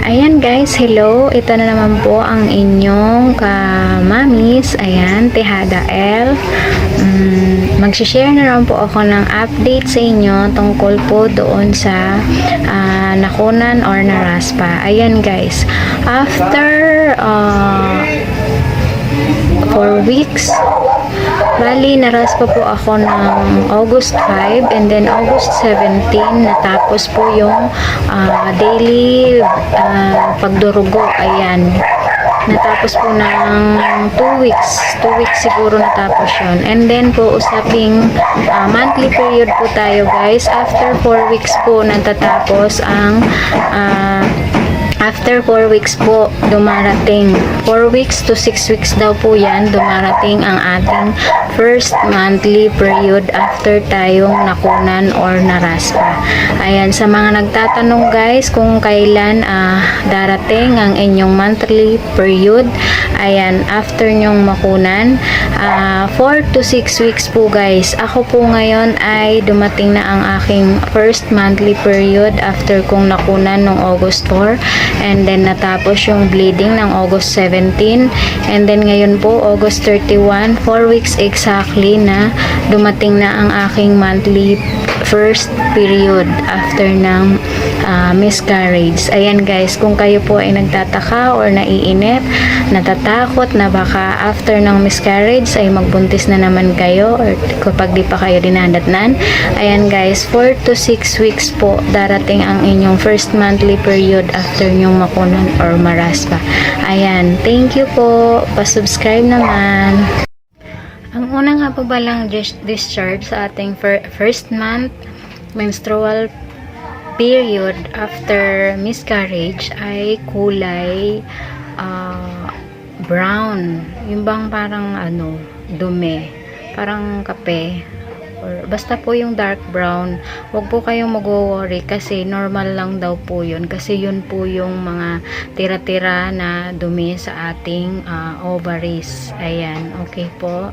Ayan guys, hello. Ito na naman po ang inyong kamamis. Ayan, Tejada L. Mag-share na naman po ako ng update sa inyo tungkol po doon sa nakunan or naraspa. Ayan guys, after 4 weeks, bali naraspa po ako ng August 5 and then August 17 natapos po yung daily pagdurugo. Ayan, natapos po ng 2 weeks 2 weeks siguro natapos yun. And then po usaping monthly period po tayo guys. After 4 weeks po natatapos ang after 4 weeks po dumarating 4 weeks to 6 weeks daw po yan, dumarating ang ating first monthly period after tayong nakunan or naraspa. Ayan, sa mga nagtatanong guys kung kailan darating ang inyong monthly period, ayan, after nyong makunan 4 to 6 weeks po guys. Ako po ngayon ay dumating na ang aking first monthly period after kong nakunan noong August 4. And then natapos yung bleeding ng August 17. And then ngayon po August 31, 4 weeks exactly na dumating na ang aking monthly first period after ng miscarriage. Ayan guys, kung kayo po ay nagtataka or naiinip, natatakot na baka after ng miscarriage ay magbuntis na naman kayo or kapag di pa kayo dinadatnan, ayan guys, 4 to 6 weeks po darating ang inyong first monthly period after nyong makunan or maraspa. Ayan, thank you po, pasubscribe naman. Ang unang nga po balang discharge sa ating first month menstrual period after miscarriage ay kulay brown. Yung bang parang dumi, parang kape, or basta po yung dark brown. Huwag po kayong mag-worry kasi normal lang daw po yun, kasi yun po yung mga tira-tira na dumi sa ating ovaries. Ayan, okay po.